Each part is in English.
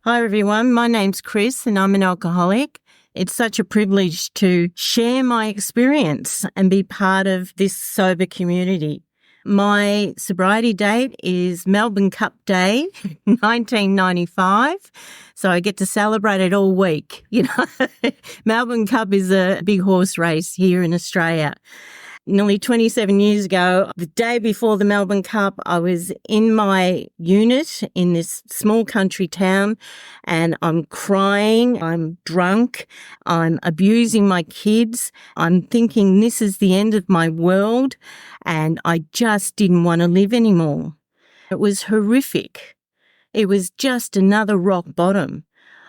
Hi everyone, my name's Chris and I'm an alcoholic. It's such a privilege to share my experience and be part of this sober community. My sobriety date is Melbourne Cup Day, 1995. So I get to celebrate it all week. Melbourne Cup is a big horse race here in Australia. Nearly 27 years ago, the day before the Melbourne Cup, I was in my unit in this small country town and I'm crying, I'm drunk, I'm abusing my kids. I'm thinking this is the end of my world and I just didn't want to live anymore. It was horrific. It was just another rock bottom.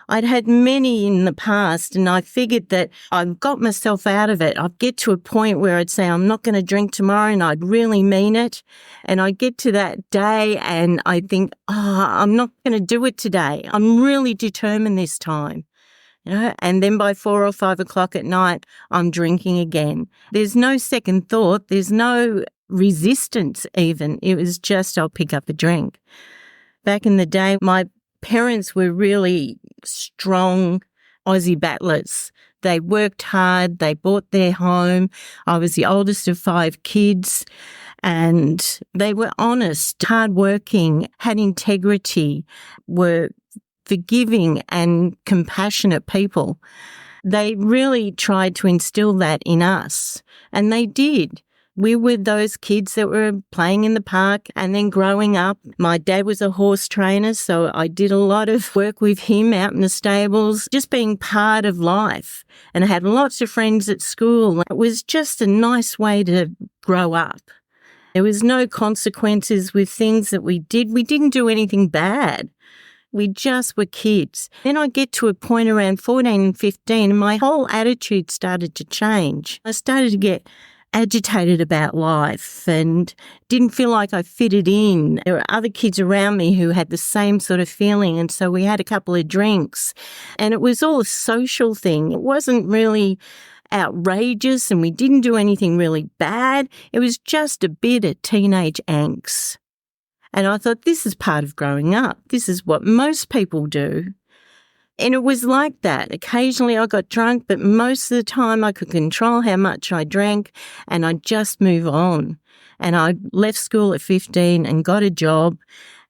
I'd had many in the past and I figured that I've got myself out of it. I'd get to a point where I'd say, I'm not going to drink tomorrow, and I'd really mean it. And I'd get to that day and I'd think, I'm not going to do it today. I'm really determined this time. And then by 4 or 5 o'clock at night, I'm drinking again. There's no second thought. There's no resistance even. It was just, I'll pick up a drink. Back in the day, my parents were really strong Aussie battlers. They worked hard. They bought their home. I was the oldest of 5 kids and they were honest, hardworking, had integrity, were forgiving and compassionate people. They really tried to instill that in us, and they did. We were those kids that were playing in the park and then growing up. My dad was a horse trainer, so I did a lot of work with him out in the stables, just being part of life. And I had lots of friends at school. It was just a nice way to grow up. There was no consequences with things that we did. We didn't do anything bad. We just were kids. Then I get to a point around 14 and 15 and my whole attitude started to change. I started to get agitated about life and didn't feel like I fitted in. There were other kids around me who had the same sort of feeling, and so we had a couple of drinks and it was all a social thing. It wasn't really outrageous and we didn't do anything really bad. It was just a bit of teenage angst. And I thought, this is part of growing up. This is what most people do. And it was like that. Occasionally I got drunk, but most of the time I could control how much I drank and I'd just move on. And I left school at 15 and got a job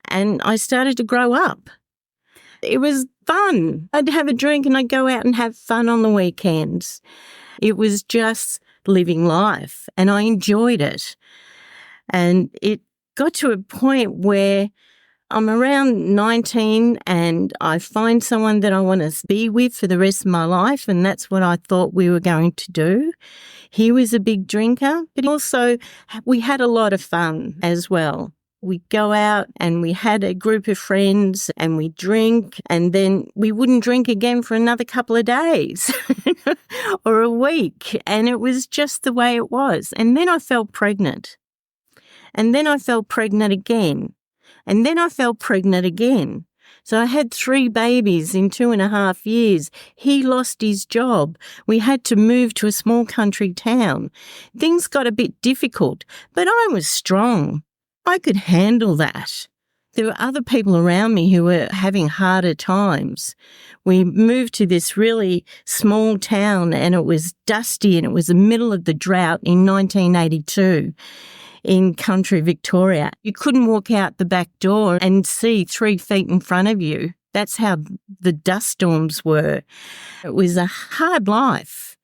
and I started to grow up. It was fun. I'd have a drink and I'd go out and have fun on the weekends. It was just living life and I enjoyed it. And it got to a point where I'm around 19 and I find someone that I want to be with for the rest of my life, and that's what I thought we were going to do. He was a big drinker, but also we had a lot of fun as well. We'd go out and we had a group of friends and we'd drink and then we wouldn't drink again for another couple of days or a week, and it was just the way it was. And then I fell pregnant. And then I fell pregnant again. And then I fell pregnant again. So I had 3 babies in 2.5 years. He lost his job. We had to move to a small country town. Things got a bit difficult, but I was strong. I could handle that. There were other people around me who were having harder times. We moved to this really small town and it was dusty and it was the middle of the drought in 1982. In country Victoria. You couldn't walk out the back door and see 3 feet in front of you. That's how the dust storms were. It was a hard life.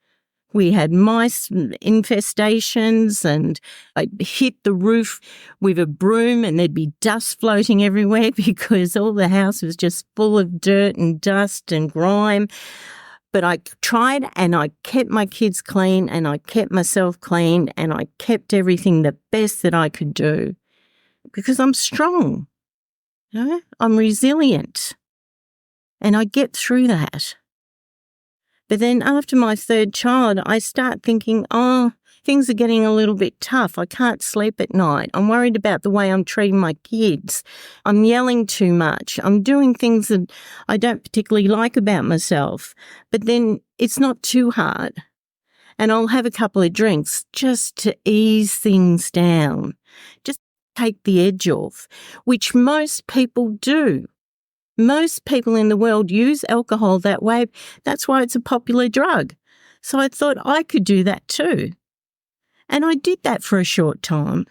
We had mice infestations and I hit the roof with a broom and there'd be dust floating everywhere because all the house was just full of dirt and dust and grime. But I tried and I kept my kids clean and I kept myself clean and I kept everything the best that I could do because I'm strong. I'm resilient and I get through that. But then after my 3rd child, I start thinking, things are getting a little bit tough. I can't sleep at night. I'm worried about the way I'm treating my kids. I'm yelling too much. I'm doing things that I don't particularly like about myself. But then it's not too hard. And I'll have a couple of drinks just to ease things down, just take the edge off, which most people do. Most people in the world use alcohol that way. That's why it's a popular drug. So I thought I could do that too. And I did that for a short time.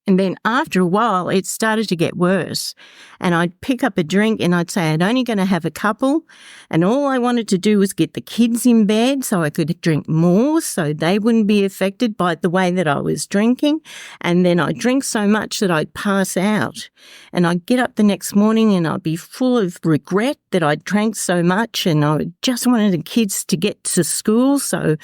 And then after a while, it started to get worse. And I'd pick up a drink and I'd say I'm only going to have a couple. And all I wanted to do was get the kids in bed so I could drink more so they wouldn't be affected by the way that I was drinking. And then I'd drink so much that I'd pass out. And I'd get up the next morning and I'd be full of regret that I drank so much. And I just wanted the kids to get to school. So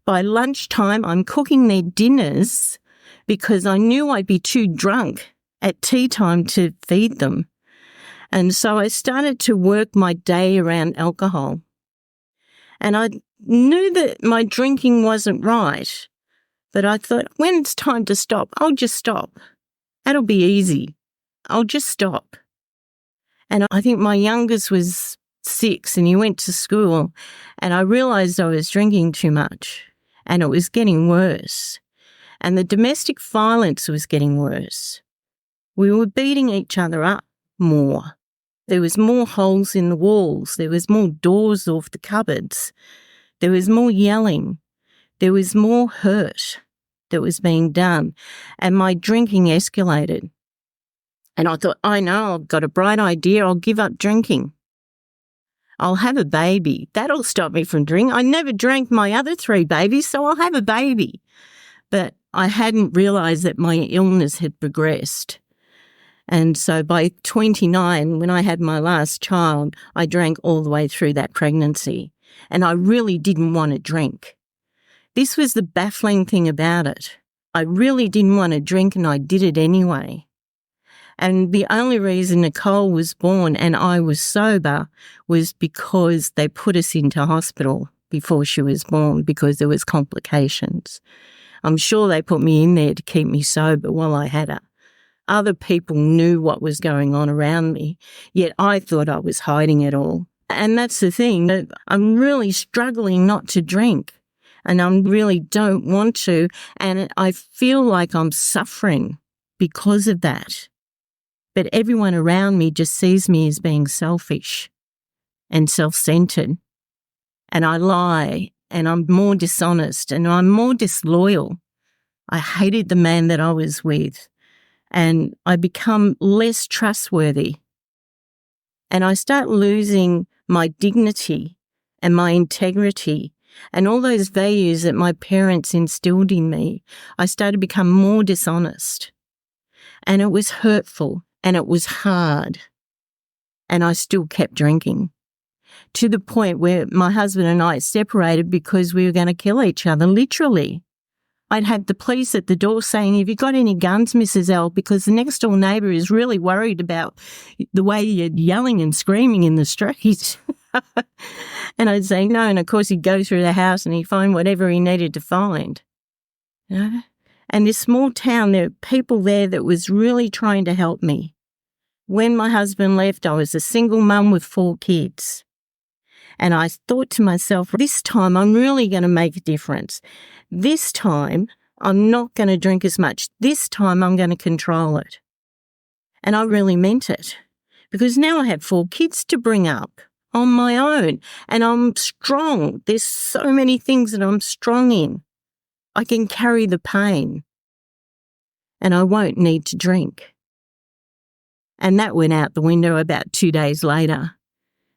by lunchtime, I'm cooking their dinners because I knew I'd be too drunk at tea time to feed them. And so I started to work my day around alcohol. And I knew that my drinking wasn't right, but I thought, when it's time to stop, I'll just stop. That'll be easy. I'll just stop. And I think my youngest was 6 and he went to school, and I realised I was drinking too much and it was getting worse. And the domestic violence was getting worse. We were beating each other up more. There was more holes in the walls. There was more doors off the cupboards. There was more yelling. There was more hurt that was being done. And my drinking escalated. And I thought, I know, I've got a bright idea. I'll give up drinking. I'll have a baby. That'll stop me from drinking. I never drank my other 3 babies, so I'll have a baby. But I hadn't realised that my illness had progressed. And so by 29, when I had my last child, I drank all the way through that pregnancy. And I really didn't want to drink. This was the baffling thing about it. I really didn't want to drink, and I did it anyway. And the only reason Nicole was born and I was sober was because they put us into hospital before she was born because there was complications. I'm sure they put me in there to keep me sober while I had her. Other people knew what was going on around me, yet I thought I was hiding it all. And that's the thing, that I'm really struggling not to drink, and I really don't want to, and I feel like I'm suffering because of that. But everyone around me just sees me as being selfish and self-centered, and I lie, and I'm more dishonest, and I'm more disloyal. I hated the man that I was with, and I become less trustworthy. And I start losing my dignity and my integrity and all those values that my parents instilled in me. I started to become more dishonest. And it was hurtful and it was hard. And I still kept drinking, to the point where my husband and I separated because we were going to kill each other, literally. I'd had the police at the door saying, have you got any guns, Mrs. L? Because the next door neighbour is really worried about the way you're yelling and screaming in the street. And I'd say no, and of course he'd go through the house and he'd find whatever he needed to find. You know? And this small town, there were people there that was really trying to help me. When my husband left, I was a single mum with 4 kids. And I thought to myself, this time I'm really going to make a difference. This time I'm not going to drink as much. This time I'm going to control it. And I really meant it, because now I have 4 kids to bring up on my own, and I'm strong. There's so many things that I'm strong in. I can carry the pain, and I won't need to drink. And that went out the window about 2 days later.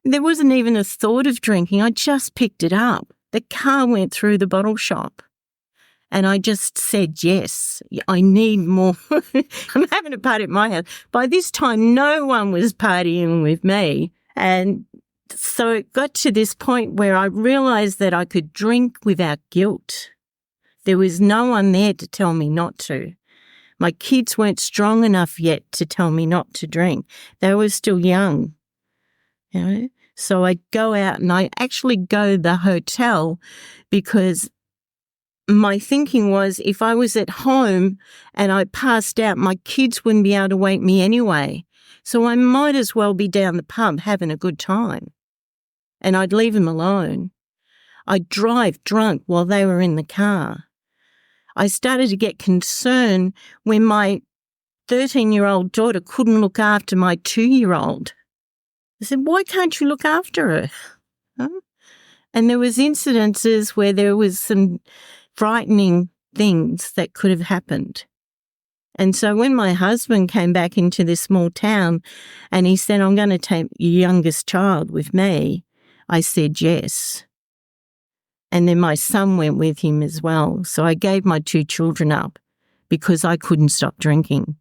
There wasn't even a thought of drinking. I just picked it up. The car went through the bottle shop. And I just said, yes, I need more. I'm having a party at my house. By this time, no one was partying with me. And so it got to this point where I realised that I could drink without guilt. There was no one there to tell me not to. My kids weren't strong enough yet to tell me not to drink. They were still young. You know? So I'd go out, and I actually go to the hotel because my thinking was, if I was at home and I passed out, my kids wouldn't be able to wake me anyway. So I might as well be down the pub having a good time. And I'd leave them alone. I'd drive drunk while they were in the car. I started to get concerned when my 13-year-old daughter couldn't look after my 2-year-old. I said, why can't you look after her? Huh? And there was incidences where there was some frightening things that could have happened. And so when my husband came back into this small town and he said, I'm going to take your youngest child with me, I said yes. And then my son went with him as well. So I gave my 2 children up because I couldn't stop drinking.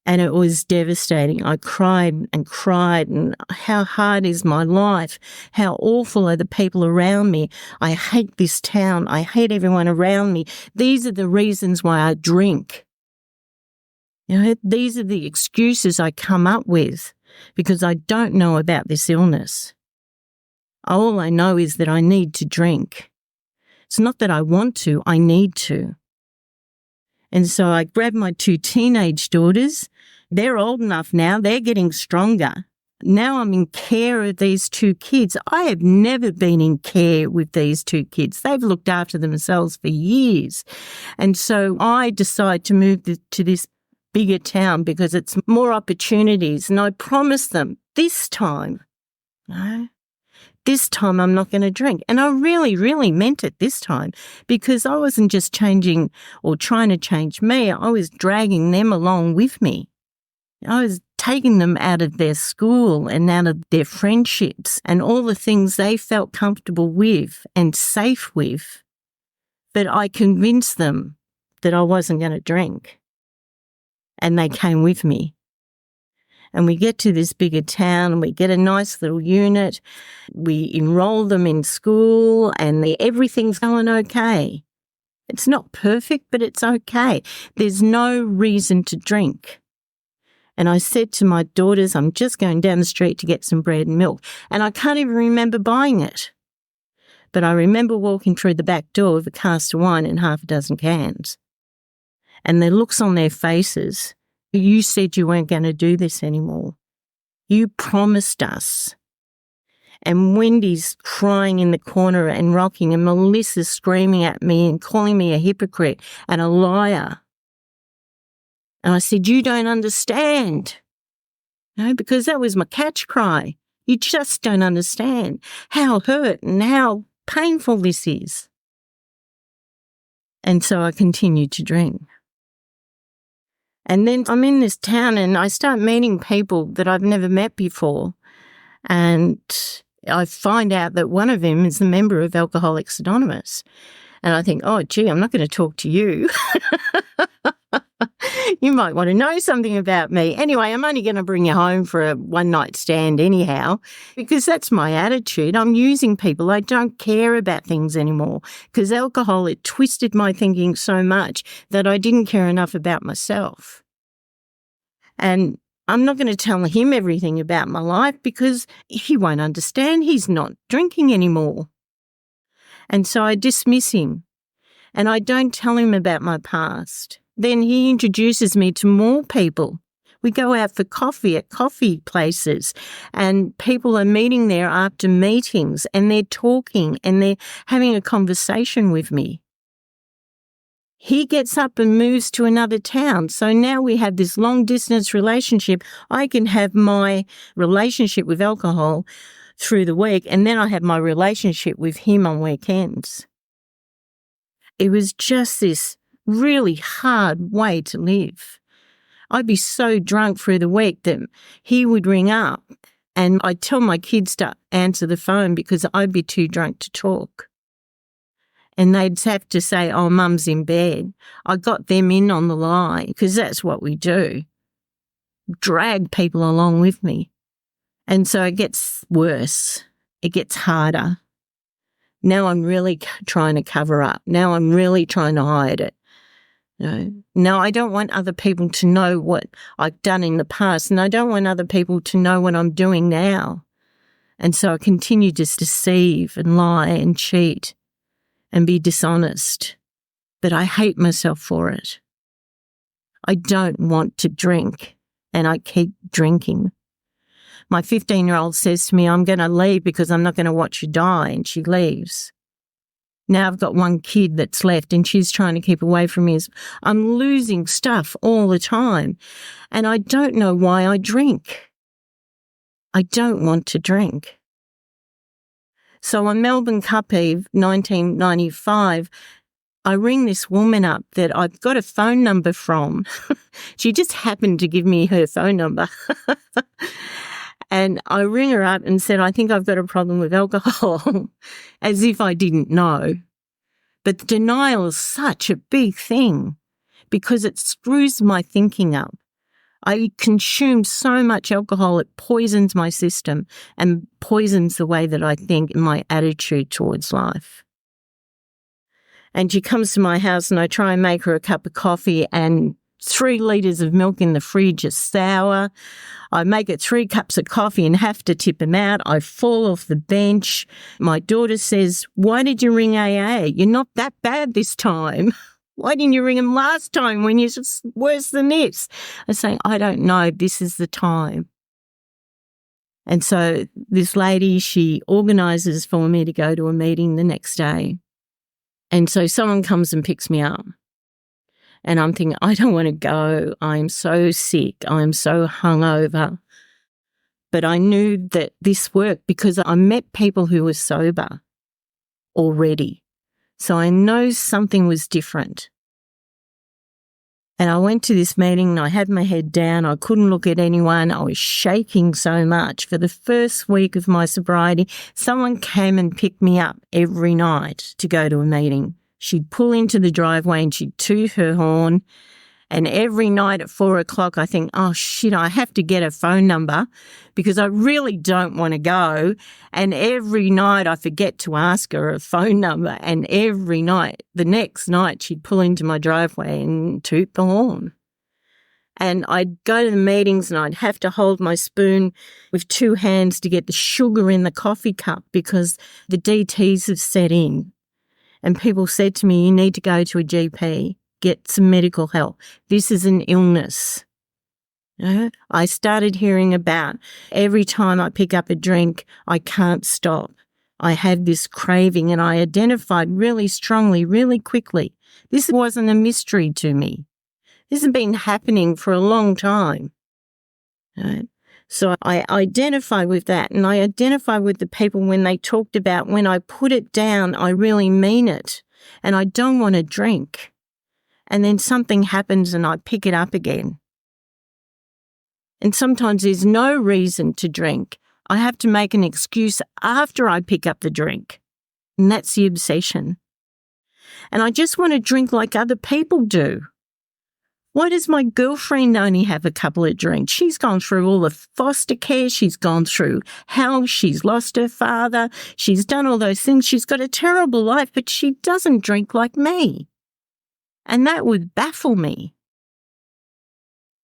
And it was devastating. I cried, and how hard is my life? How awful are the people around me? I hate this town. I hate everyone around me. These are the reasons why I drink. These are the excuses I come up with because I don't know about this illness. All I know is that I need to drink. It's not that I want to, I need to. And so I grabbed my 2 teenage daughters. They're old enough now. They're getting stronger. Now I'm in care of these 2 kids. I have never been in care with these 2 kids. They've looked after themselves for years. And so I decide to move to this bigger town because it's more opportunities. And I promised them this time, this time I'm not going to drink. And I really, really meant it this time because I wasn't just changing or trying to change me. I was dragging them along with me. I was taking them out of their school and out of their friendships and all the things they felt comfortable with and safe with. But I convinced them that I wasn't going to drink. And they came with me. And we get to this bigger town and we get a nice little unit. We enroll them in school and everything's going okay. It's not perfect, but it's okay. There's no reason to drink. And I said to my daughters, I'm just going down the street to get some bread and milk. And I can't even remember buying it. But I remember walking through the back door with a cask of wine and half a dozen cans. And the looks on their faces, you said you weren't going to do this anymore. You promised us. And Wendy's crying in the corner and rocking, and Melissa's screaming at me and calling me a hypocrite and a liar. And I said, you don't understand. Because that was my catch cry. You just don't understand how hurt and how painful this is. And so I continued to drink. And then I'm in this town and I start meeting people that I've never met before. And I find out that one of them is a member of Alcoholics Anonymous. And I think, oh, gee, I'm not going to talk to you. You might want to know something about me. Anyway, I'm only going to bring you home for a one-night stand anyhow, because that's my attitude. I'm using people. I don't care about things anymore because alcohol, it twisted my thinking so much that I didn't care enough about myself. And I'm not going to tell him everything about my life because he won't understand. He's not drinking anymore. And so I dismiss him and I don't tell him about my past. Then he introduces me to more people. We go out for coffee at coffee places and people are meeting there after meetings and they're talking and they're having a conversation with me. He gets up and moves to another town. So now we have this long distance relationship. I can have my relationship with alcohol through the week and then I have my relationship with him on weekends. It was just this really hard way to live. I'd be so drunk through the week that he would ring up and I'd tell my kids to answer the phone because I'd be too drunk to talk. And they'd have to say, oh, Mum's in bed. I got them in on the lie because that's what we do. Drag people along with me. And so it gets worse. It gets harder. Now I'm really trying to cover up. Now I'm really trying to hide it. No, I don't want other people to know what I've done in the past, and I don't want other people to know what I'm doing now. And so I continue to deceive and lie and cheat and be dishonest. But I hate myself for it. I don't want to drink, and I keep drinking. My 15-year-old says to me, I'm going to leave because I'm not going to watch you die, and she leaves. Now I've got one kid that's left and she's trying to keep away from me. I'm losing stuff all the time and I don't know why I drink. I don't want to drink. So on Melbourne Cup Eve, 1995, I ring this woman up that I've got a phone number from. She just happened to give me her phone number. And I ring her up and said, I think I've got a problem with alcohol, as if I didn't know. But denial is such a big thing because it screws my thinking up. I consume so much alcohol, it poisons my system and poisons the way that I think and my attitude towards life. And she comes to my house and I try and make her a cup of coffee, and 3 litres of milk in the fridge is sour. I make her 3 cups of coffee and have to tip them out. I fall off the bench. My daughter says, "Why did you ring AA? You're not that bad this time. Why didn't you ring them last time when you're just worse than this?" I say, "I don't know. This is the time." And so this lady, she organises for me to go to a meeting the next day. And so someone comes and picks me up. And I'm thinking, I don't want to go. I'm so sick. I'm so hungover. But I knew that this worked because I met people who were sober already. So I know something was different. And I went to this meeting and I had my head down. I couldn't look at anyone. I was shaking so much. For the first week of my sobriety, someone came and picked me up every night to go to a meeting. She'd pull into the driveway and she'd toot her horn. And every night at 4 o'clock, I think, oh shit, I have to get a phone number because I really don't want to go. And every night I forget to ask her a phone number. And every night, the next night, she'd pull into my driveway and toot the horn. And I'd go to the meetings and I'd have to hold my spoon with 2 hands to get the sugar in the coffee cup because the DTs have set in. And people said to me, you need to go to a GP. Get some medical help. This is an illness. I started hearing about every time I pick up a drink, I can't stop. I have this craving, and I identified really strongly, really quickly. This wasn't a mystery to me. This has been happening for a long time. So I identify with that, and I identify with the people when they talked about when I put it down, I really mean it, and I don't want to drink. And then something happens and I pick it up again. And sometimes there's no reason to drink. I have to make an excuse after I pick up the drink. And that's the obsession. And I just want to drink like other people do. Why does my girlfriend only have a couple of drinks? She's gone through all the foster care. She's gone through hell. She's lost her father. She's done all those things. She's got a terrible life, but she doesn't drink like me. And that would baffle me.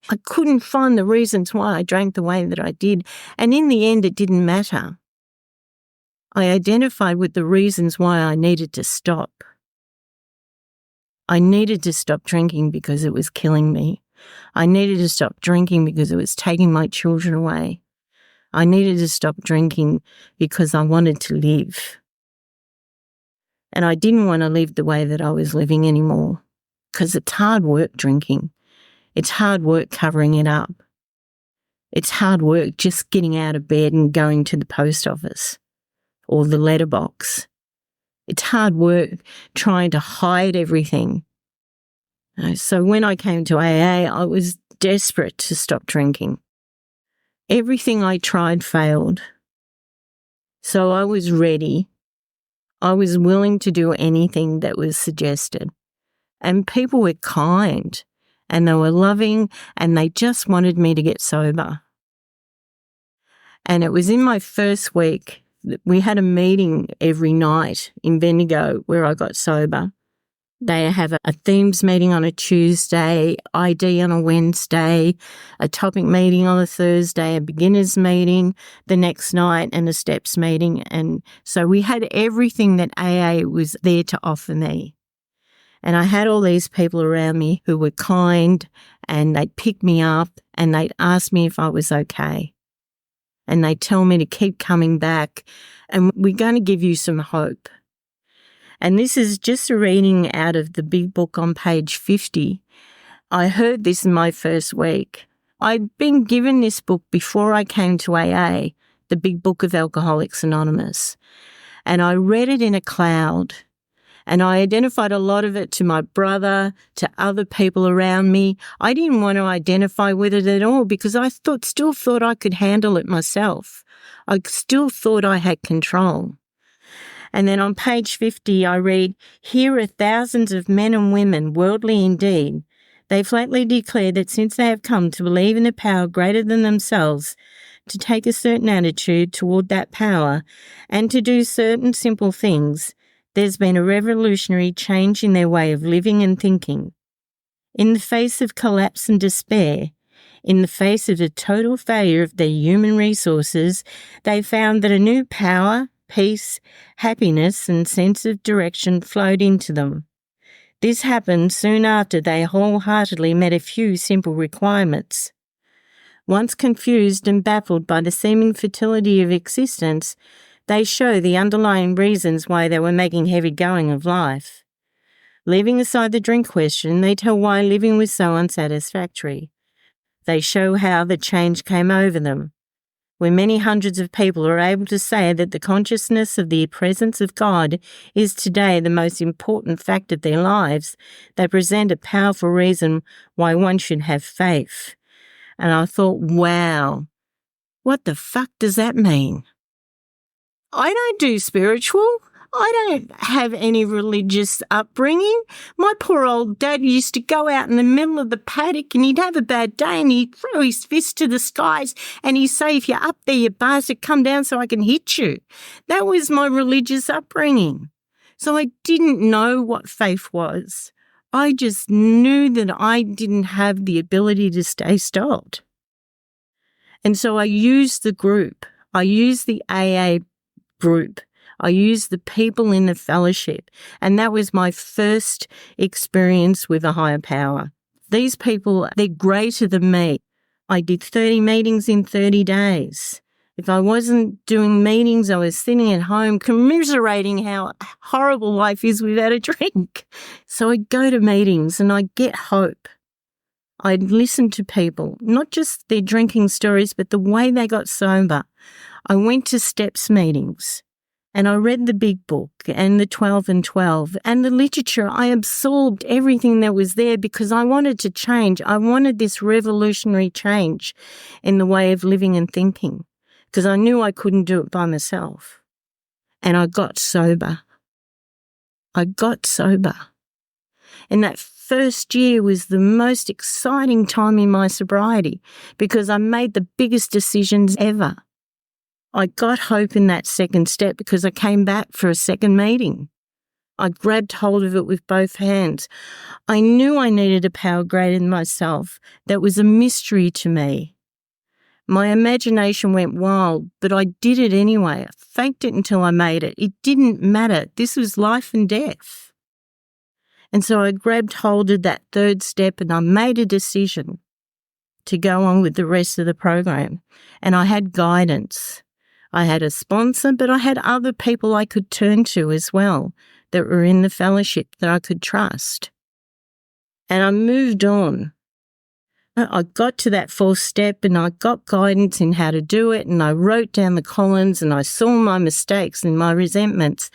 I couldn't find the reasons why I drank the way that I did. And in the end, it didn't matter. I identified with the reasons why I needed to stop. I needed to stop drinking because it was killing me. I needed to stop drinking because it was taking my children away. I needed to stop drinking because I wanted to live. And I didn't want to live the way that I was living anymore. Because it's hard work drinking. It's hard work covering it up. It's hard work just getting out of bed and going to the post office or the letterbox. It's hard work trying to hide everything. So when I came to AA, I was desperate to stop drinking. Everything I tried failed. So I was ready. I was willing to do anything that was suggested. And people were kind and they were loving and they just wanted me to get sober. And it was in my first week that we had a meeting every night in Bendigo where I got sober. They have a themes meeting on a Tuesday, ID on a Wednesday, a topic meeting on a Thursday, a beginners meeting the next night and a steps meeting. And so we had everything that AA was there to offer me. And I had all these people around me who were kind and they'd pick me up and they'd ask me if I was okay. And they'd tell me to keep coming back and we're going to give you some hope. And this is just a reading out of the big book on page 50. I heard this in my first week. I'd been given this book before I came to AA, the Big Book of Alcoholics Anonymous, and I read it in a cloud. And I identified a lot of it to my brother, to other people around me. I didn't want to identify with it at all because I still thought I could handle it myself. I still thought I had control. And then on page 50, I read, "Here are thousands of men and women, worldly indeed. They flatly declare that since they have come to believe in a power greater than themselves, to take a certain attitude toward that power, and to do certain simple things, there's been a revolutionary change in their way of living and thinking. In the face of collapse and despair, in the face of the total failure of their human resources, they found that a new power, peace, happiness, and sense of direction flowed into them. This happened soon after they wholeheartedly met a few simple requirements. Once confused and baffled by the seeming futility of existence, they show the underlying reasons why they were making heavy going of life. Leaving aside the drink question, they tell why living was so unsatisfactory. They show how the change came over them. When many hundreds of people are able to say that the consciousness of the presence of God is today the most important fact of their lives, they present a powerful reason why one should have faith. And I thought, wow, what the fuck does that mean? I don't do spiritual. I don't have any religious upbringing. My poor old dad used to go out in the middle of the paddock and he'd have a bad day and he'd throw his fist to the skies and he'd say, "If you're up there, you bastard, come down so I can hit you." That was my religious upbringing. So I didn't know what faith was. I just knew that I didn't have the ability to stay stopped. And so I used the group. I used the AA group. I used the people in the fellowship, and that was my first experience with a higher power. These people, they're greater than me. I did 30 meetings in 30 days. If I wasn't doing meetings, I was sitting at home commiserating how horrible life is without a drink. So I'd go to meetings and I'd get hope. I'd listen to people, not just their drinking stories, but the way they got sober. I went to STEPS meetings and I read the big book and the 12 and 12 and the literature. I absorbed everything that was there because I wanted to change. I wanted this revolutionary change in the way of living and thinking because I knew I couldn't do it by myself. And I got sober. And that first year was the most exciting time in my sobriety because I made the biggest decisions ever. I got hope in that second step because I came back for a second meeting. I grabbed hold of it with both hands. I knew I needed a power greater than myself that was a mystery to me. My imagination went wild, but I did it anyway. I faked it until I made it. It didn't matter. This was life and death. And so I grabbed hold of that third step and I made a decision to go on with the rest of the program. And I had guidance. I had a sponsor, but I had other people I could turn to as well that were in the fellowship that I could trust. And I moved on. I got to that fourth step and I got guidance in how to do it and I wrote down the columns and I saw my mistakes and my resentments.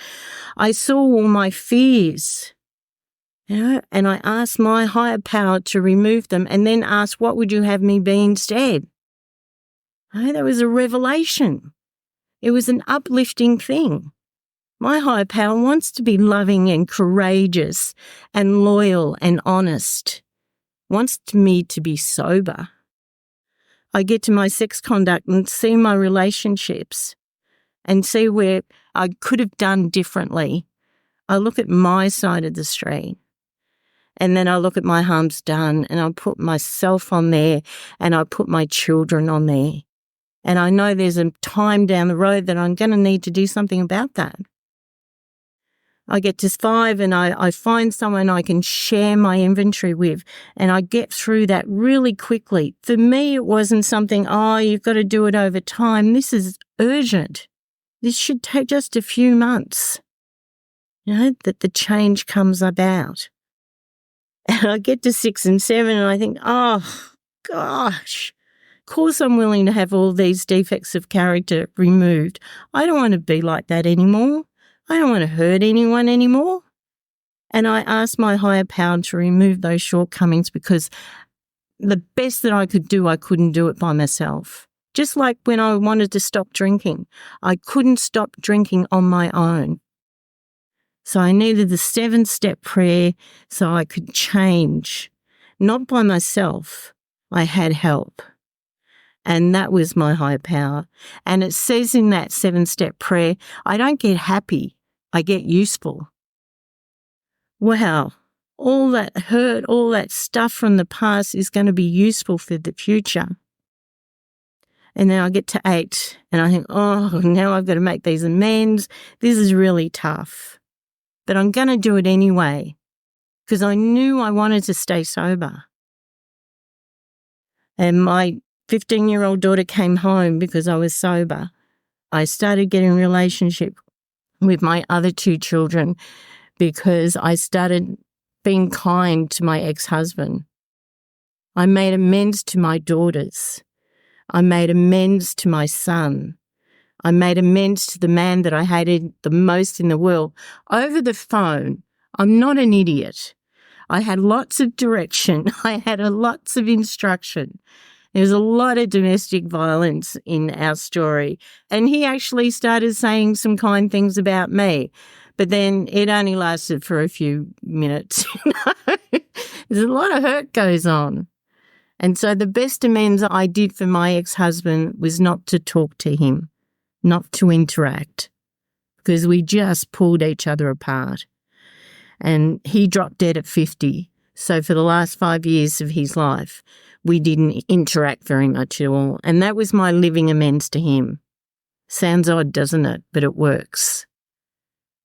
I saw all my fears, and I asked my higher power to remove them and then asked, what would you have me be instead? That was a revelation. It was an uplifting thing. My higher power wants to be loving and courageous and loyal and honest, wants me to be sober. I get to my sex conduct and see my relationships and see where I could have done differently. I look at my side of the street and then I look at my harms done and I put myself on there and I put my children on there. And I know there's a time down the road that I'm going to need to do something about that. I get to 5 and I find someone I can share my inventory with and I get through that really quickly. For me, it wasn't something, you've got to do it over time. This is urgent. This should take just a few months, that the change comes about. And I get to 6 and 7 and I think, gosh, of course I'm willing to have all these defects of character removed. I don't want to be like that anymore. I don't want to hurt anyone anymore. And I asked my higher power to remove those shortcomings because the best that I could do, I couldn't do it by myself. Just like when I wanted to stop drinking, I couldn't stop drinking on my own. So I needed the 7-step prayer so I could change, not by myself. I had help. And that was my higher power. And it says in that 7-step prayer, I don't get happy, I get useful. Wow, all that hurt, all that stuff from the past is going to be useful for the future. And then I get to 8 and I think, oh, now I've got to make these amends. This is really tough. But I'm going to do it anyway because I knew I wanted to stay sober. And my 15-year-old daughter came home because I was sober. I started getting a relationship with my other 2 children because I started being kind to my ex-husband. I made amends to my daughters. I made amends to my son. I made amends to the man that I hated the most in the world over the phone. I'm not an idiot. I had lots of direction. I had lots of instruction. There was a lot of domestic violence in our story. And he actually started saying some kind things about me. But then it only lasted for a few minutes. There's a lot of hurt goes on. And so the best amends I did for my ex-husband was not to talk to him, not to interact, because we just pulled each other apart. And he dropped dead at 50. So for the last 5 years of his life, we didn't interact very much at all. And that was my living amends to him. Sounds odd, doesn't it? But it works.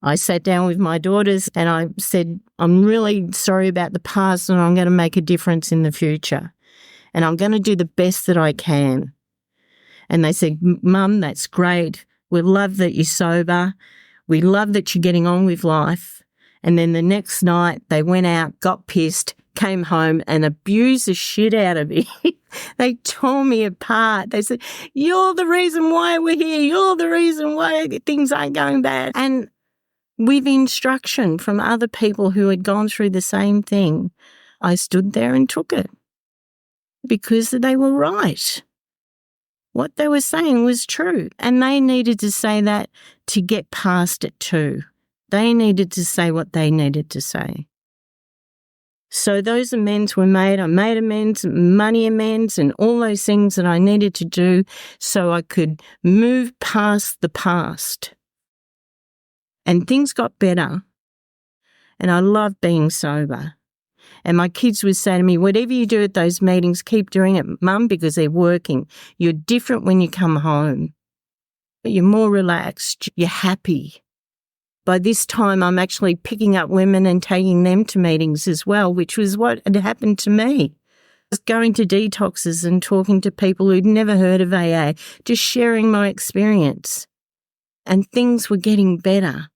I sat down with my daughters and I said, I'm really sorry about the past and I'm going to make a difference in the future. And I'm going to do the best that I can. And they said, Mum, that's great. We love that you're sober. We love that you're getting on with life. And then the next night they went out, got pissed, came home and abused the shit out of me. They tore me apart. They said, you're the reason why we're here. You're the reason why things aren't going bad. And with instruction from other people who had gone through the same thing, I stood there and took it because they were right. What they were saying was true, and they needed to say that to get past it too. They needed to say what they needed to say. So those amends were made. I made amends, money amends, and all those things that I needed to do so I could move past the past. And things got better. And I love being sober. And my kids would say to me, whatever you do at those meetings, keep doing it, Mum, because they're working. You're different when you come home. You're more relaxed. You're happy. By this time, I'm actually picking up women and taking them to meetings as well, which was what had happened to me. I was going to detoxes and talking to people who'd never heard of AA, just sharing my experience. And things were getting better.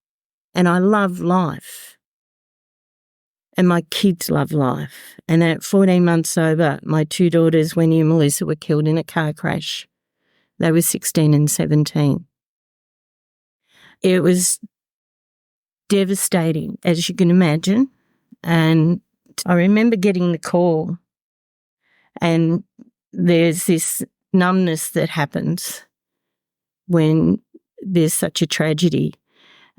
And I love life. And my kids love life. And at 14 months sober, my 2 daughters, Wendy and Melissa, were killed in a car crash. They were 16 and 17. It was devastating, as you can imagine. And I remember getting the call, and there's this numbness that happens when there's such a tragedy.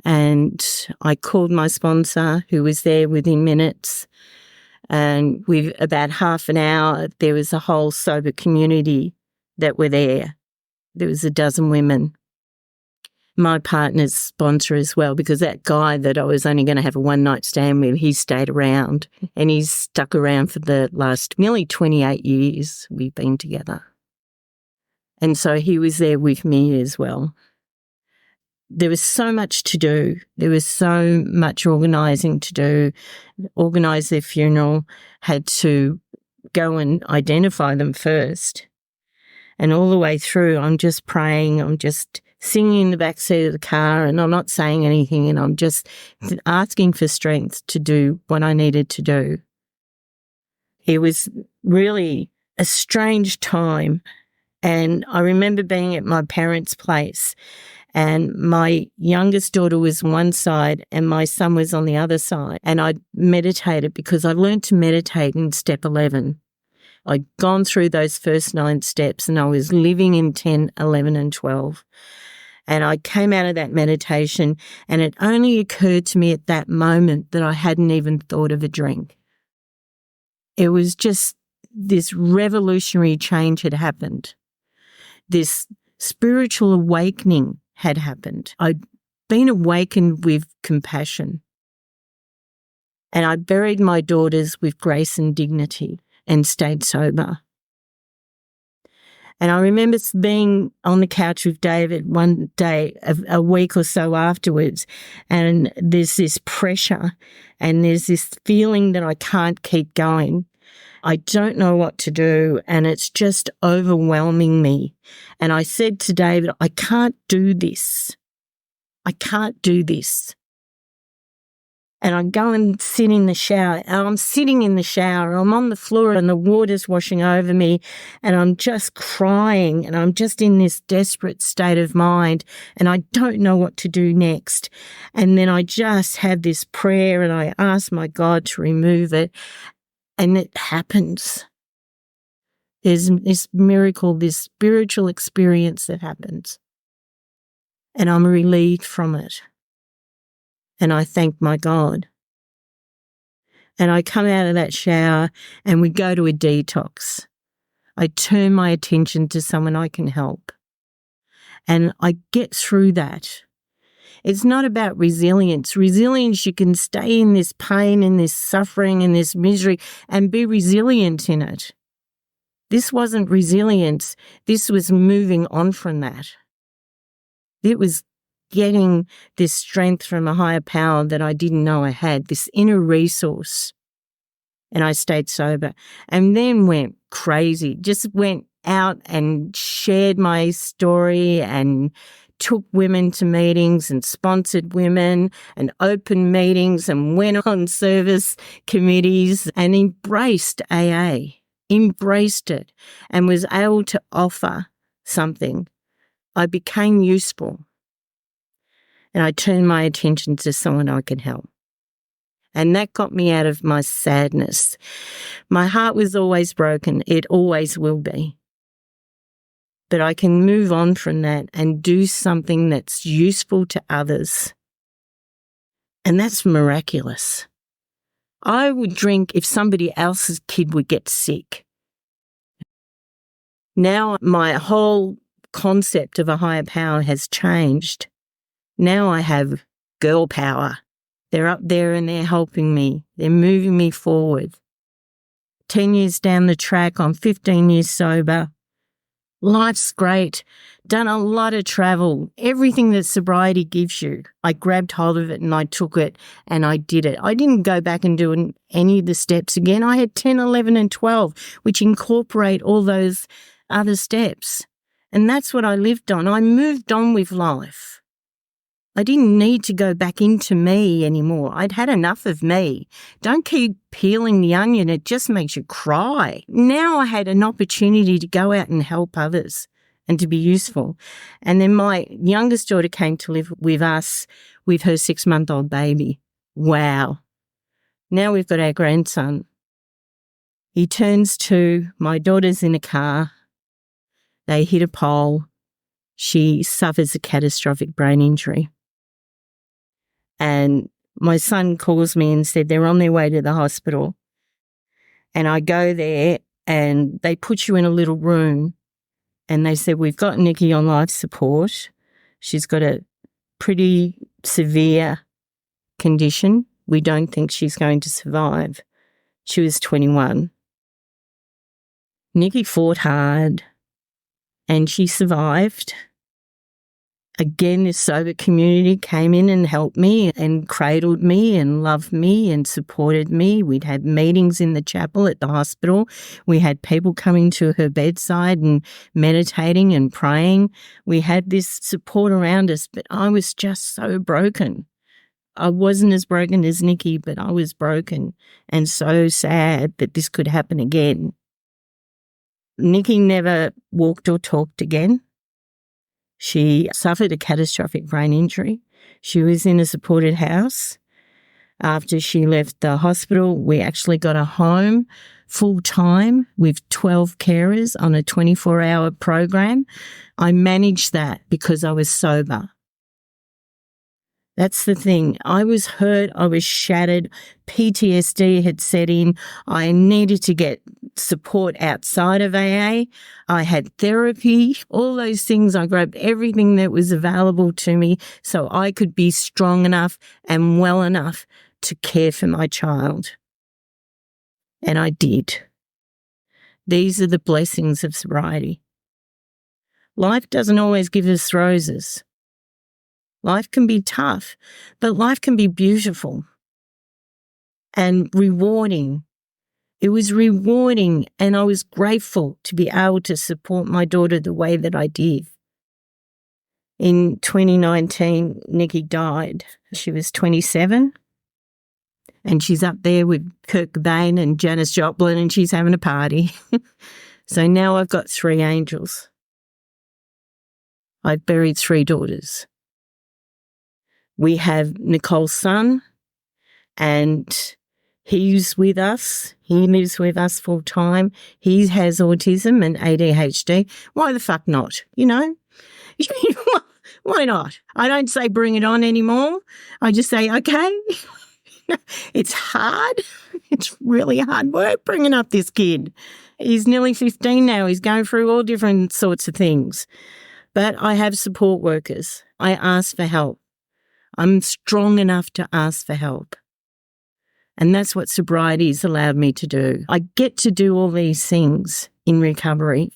And I called my sponsor, who was there within minutes, and with about half an hour, there was a whole sober community that were there. There was 12 women. My partner's sponsor as well, because that guy that I was only going to have a one-night stand with, he stayed around, and he's stuck around for the last nearly 28 years we've been together. And so he was there with me as well. There was so much to do. There was so much organising to do. Organise their funeral, had to go and identify them first. And all the way through, I'm just praying, I'm just singing in the backseat of the car, and I'm not saying anything, and I'm just asking for strength to do what I needed to do. It was really a strange time. And I remember being at my parents' place, and my youngest daughter was one side and my son was on the other side. And I meditated because I learned to meditate in step 11. I'd gone through those first 9 steps and I was living in 10, 11 and 12. And I came out of that meditation and it only occurred to me at that moment that I hadn't even thought of a drink. It was just this revolutionary change had happened. This spiritual awakening had happened. I'd been awakened with compassion. And I buried my daughters with grace and dignity and stayed sober. And I remember being on the couch with David one day, a week or so afterwards, and there's this pressure and there's this feeling that I can't keep going. I don't know what to do and it's just overwhelming me. And I said to David, I can't do this. I can't do this. And I go and sit in the shower. And I'm sitting in the shower. I'm on the floor and the water's washing over me and I'm just crying and I'm just in this desperate state of mind and I don't know what to do next. And then I just have this prayer and I ask my God to remove it. And it happens. There's this miracle, this spiritual experience that happens. And I'm relieved from it. And I thank my God. And I come out of that shower and we go to a detox. I turn my attention to someone I can help. And I get through that. It's not about resilience. Resilience, you can stay in this pain and this suffering and this misery and be resilient in it. This wasn't resilience. This was moving on from that. It was getting this strength from a higher power that I didn't know I had, this inner resource. And I stayed sober and then went crazy, just went out and shared my story and took women to meetings and sponsored women and opened meetings and went on service committees and embraced AA, embraced it and was able to offer something. I became useful and I turned my attention to someone I could help. And that got me out of my sadness. My heart was always broken. It always will be. But I can move on from that and do something that's useful to others. And that's miraculous. I would drink if somebody else's kid would get sick. Now my whole concept of a higher power has changed. Now I have girl power. They're up there and they're helping me. They're moving me forward. 10 years down the track, I'm 15 years sober. Life's great. Done a lot of travel. Everything that sobriety gives you. I grabbed hold of it and I took it and I did it. I didn't go back and do any of the steps again. I had 10, 11 and 12, which incorporate all those other steps. And that's what I lived on. I moved on with life. I didn't need to go back into me anymore. I'd had enough of me. Don't keep peeling the onion. It just makes you cry. Now I had an opportunity to go out and help others and to be useful. And then my youngest daughter came to live with us with her 6-month-old baby. Wow. Now we've got our grandson. He turns 2. My daughter's in a car. They hit a pole. She suffers a catastrophic brain injury. And my son calls me and said they're on their way to the hospital. And I go there and they put you in a little room and they said, we've got Nikki on life support. She's got a pretty severe condition. We don't think she's going to survive. She was 21. Nikki fought hard and she survived. Again, this sober community came in and helped me and cradled me and loved me and supported me. We'd had meetings in the chapel at the hospital. We had people coming to her bedside and meditating and praying. We had this support around us, but I was just so broken. I wasn't as broken as Nikki, but I was broken and so sad that this could happen again. Nikki never walked or talked again. She suffered a catastrophic brain injury. She was in a supported house. After she left the hospital, we actually got a home full-time with 12 carers on a 24-hour program. I managed that because I was sober. That's the thing. I was hurt. I was shattered. PTSD had set in. I needed to get support outside of AA. I had therapy, all those things. I grabbed everything that was available to me so I could be strong enough and well enough to care for my child. And I did. These are the blessings of sobriety. Life doesn't always give us roses. Life can be tough, but life can be beautiful and rewarding. It was rewarding, and I was grateful to be able to support my daughter the way that I did. In 2019, Nikki died. She was 27, and she's up there with Kurt Cobain and Janis Joplin, and she's having a party. So now I've got 3 angels. I've buried 3 daughters. We have Nicole's son, and he's with us. He lives with us full time. He has autism and ADHD. Why the fuck not? You know? Why not? I don't say bring it on anymore. I just say, okay, it's hard. It's really hard work bringing up this kid. He's nearly 15 now. He's going through all different sorts of things. But I have support workers. I ask for help. I'm strong enough to ask for help. And that's what sobriety has allowed me to do. I get to do all these things in recovery,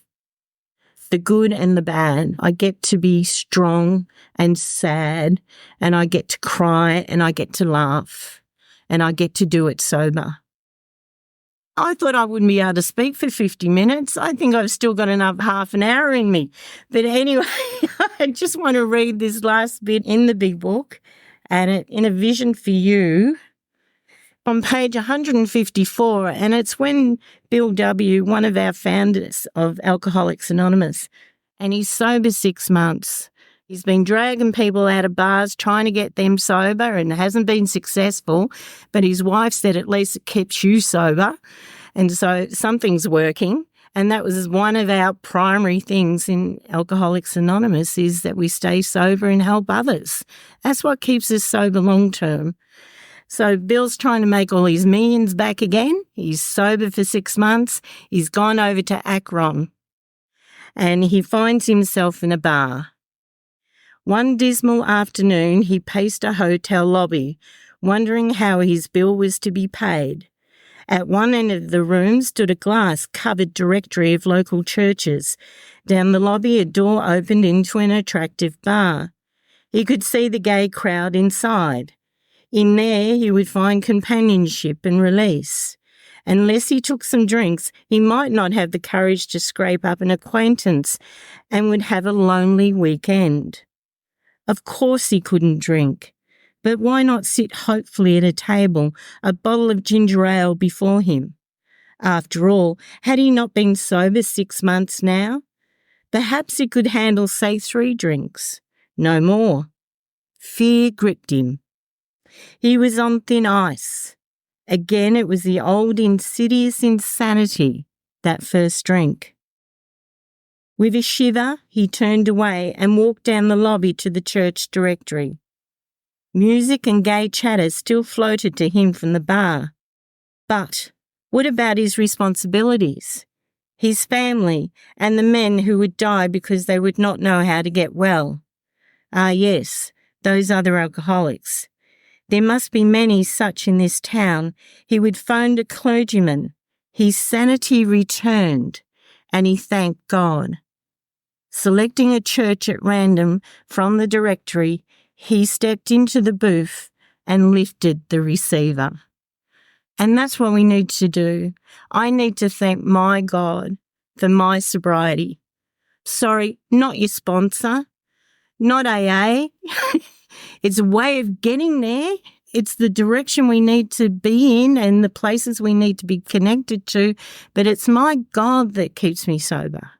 the good and the bad. I get to be strong and sad, and I get to cry, and I get to laugh, and I get to do it sober. I thought I wouldn't be able to speak for 50 minutes. I think I've still got another half an hour in me. But anyway, I just want to read this last bit in the big book, and in a vision for you, on page 154, and it's when Bill W., one of our founders of Alcoholics Anonymous, and he's sober 6 months. He's been dragging people out of bars, trying to get them sober, and hasn't been successful. But his wife said, at least it keeps you sober. And so something's working. And that was one of our primary things in Alcoholics Anonymous, is that we stay sober and help others. That's what keeps us sober long term. So Bill's trying to make all his millions back again. He's sober for 6 months. He's gone over to Akron, and he finds himself in a bar. One dismal afternoon, he paced a hotel lobby, wondering how his bill was to be paid. At one end of the room stood a glass-covered directory of local churches. Down the lobby, a door opened into an attractive bar. He could see the gay crowd inside. In there, he would find companionship and release. Unless he took some drinks, he might not have the courage to scrape up an acquaintance and would have a lonely weekend. Of course he couldn't drink, but why not sit hopefully at a table, a bottle of ginger ale before him? After all, had he not been sober 6 months now? Perhaps he could handle, say, 3 drinks. No more. Fear gripped him. He was on thin ice. Again, it was the old insidious insanity, that first drink. With a shiver, he turned away and walked down the lobby to the church directory. Music and gay chatter still floated to him from the bar. But what about his responsibilities? His family and the men who would die because they would not know how to get well? Ah, yes, those other alcoholics. There must be many such in this town. He would phone a clergyman. His sanity returned, and he thanked God. Selecting a church at random from the directory, he stepped into the booth and lifted the receiver. And that's what we need to do. I need to thank my God for my sobriety. Sorry, not your sponsor, not AA. It's a way of getting there. it's the direction we need to be in and the places we need to be connected to, but it's my God that keeps me sober.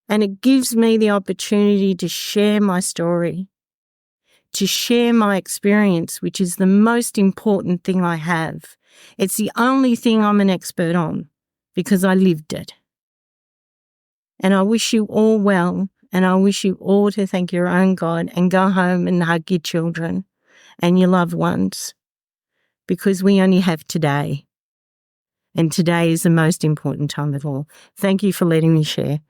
And it gives me the opportunity to share my story, to share my experience, which is the most important thing I have. It's the only thing I'm an expert on because I lived it. And I wish you all well, and I wish you all to thank your own God and go home and hug your children and your loved ones, because we only have today. And today is the most important time of all. Thank you for letting me share.